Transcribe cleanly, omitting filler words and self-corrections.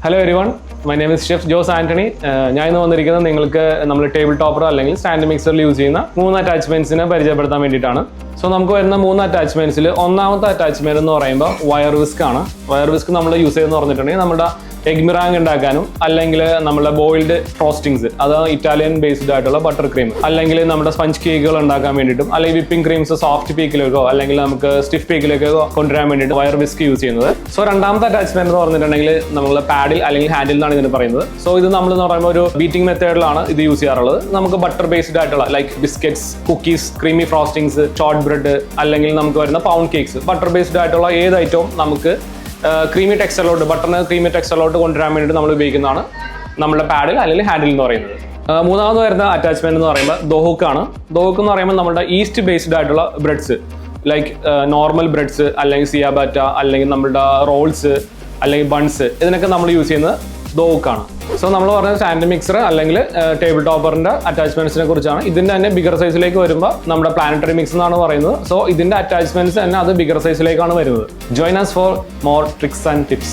Hello everyone, my name is Chef Jose Anthony. ഞാൻ ഇന്ന് വന്നിരിക്കുന്നത് നിങ്ങൾക്ക് നമ്മൾ ടേബിൾ ടോപ്പർ അല്ലെങ്കിൽ സ്റ്റാൻഡ് മിക്സറിൽ യൂസ് ചെയ്യുന്ന 3 അറ്റാച്ച്മെന്റ്സിനെ പരിചയപ്പെടുത്താൻ വേണ്ടിയിട്ടാണ്. സോ നമുക്ക് വരുന്ന 3 അറ്റാച്ച്മെന്റ്സിൽ ഒന്നാമത്തെ അറ്റാച്ച്മെന്റ് എന്ന് പറയുമ്പോൾ വയർ വിസ്ക് ആണ്. വയർ വിസ്ക് നമ്മൾ യൂസ് ചെയ്യുന്നത് പറഞ്ഞിട്ടുണ്ടെങ്കിൽ നമ്മുടെ എഗ് മിറാങ് ഉണ്ടാക്കാനും അല്ലെങ്കിൽ നമ്മുടെ ബോയിൽഡ് ഫ്രോസ്റ്റിങ്സ്, അത് ഇറ്റാലിയൻ ബേസ്ഡ് ആയിട്ടുള്ള ബട്ടർ ക്രീം, അല്ലെങ്കിൽ നമ്മുടെ സ്പഞ്ച് കേക്കുകൾ ഉണ്ടാക്കാൻ വേണ്ടിയിട്ടും, അല്ലെങ്കിൽ വിപ്പിംഗ് ക്രീംസ് സോഫ്റ്റ് പീക്കിലേക്കോ അല്ലെങ്കിൽ നമുക്ക് സ്റ്റിഫ് പീക്കിലേക്കോ കൊണ്ടുവരാൻ വേണ്ടിയിട്ട് വയർ വിസ്ക് യൂസ് ചെയ്യുന്നത്. സോ രണ്ടാമത്തെ അറ്റാച്ച്മെന്റ് എന്ന് പറഞ്ഞിട്ടുണ്ടെങ്കിൽ നമ്മൾ പാഡിൽ അല്ലെങ്കിൽ ഹാൻഡിൽ എന്നാണ് ഇതിന് പറയുന്നത്. സോ ഇത് നമ്മൾ എന്ന് പറയുമ്പോൾ ഒരു ബീറ്റിംഗ് മെത്തേഡിലാണ് ഇത് യൂസ് ചെയ്യാറുള്ളത്. നമുക്ക് ബട്ടർ ബേസ്ഡ് ആയിട്ടുള്ള like biscuits, cookies, creamy frostings, shortbread, അല്ലെങ്കിൽ നമുക്ക് വരുന്ന പൗണ്ട് കേക്ക്സ്, ബട്ടർ ബേസ്ഡ് ആയിട്ടുള്ള ഏത് ഐറ്റവും നമുക്ക് ക്രീമി ടെക്സ്ചറിലോട്ട്, ബട്ടറിന് ക്രീമി ടെക്സ്ചറിലോട്ട് കൊണ്ടുവരാൻ വേണ്ടിയിട്ട് നമ്മൾ ഉപയോഗിക്കുന്നതാണ് നമ്മുടെ പാഡിൽ അല്ലെങ്കിൽ ഹാൻഡിൽ എന്ന് പറയുന്നത്. മൂന്നാമത് വരുന്ന അറ്റാച്ച്മെന്റ് എന്ന് പറയുമ്പോൾ ദോഹുക്കാണ്. ദോഹുക്ക് എന്ന് പറയുമ്പോൾ നമ്മുടെ ഈസ്റ്റ് ബേസ്ഡ് ആയിട്ടുള്ള ബ്രെഡ്സ് ലൈക്ക് നോർമൽ ബ്രെഡ്സ് അല്ലെങ്കിൽ സിയാബാറ്റ അല്ലെങ്കിൽ നമ്മുടെ റോൾസ് അല്ലെങ്കിൽ ബൺസ്, ഇതിനൊക്കെ നമ്മൾ യൂസ് ചെയ്യുന്നത് ദോഹുക്കാണ്. സോ നമ്മൾ പറഞ്ഞ സ്റ്റാൻഡ് മിക്സർ അല്ലെങ്കിൽ ടേബിൾ ടോപ്പറിന്റെ അറ്റാച്ച്മെന്റ്സിനെ കുറിച്ചാണ്. ഇതിന്റെ തന്നെ ബിഗർ സൈസിലേക്ക് വരുമ്പോൾ നമ്മുടെ പ്ലാനറ്ററി മിക്സ് എന്നാണ് പറയുന്നത്. സോ ഇതിന്റെ അറ്റാച്ച്മെന്റ്സ് തന്നെ അത് ബിഗർ സൈസിലേക്കാണ് വരുന്നത്. Join us for more tricks and tips.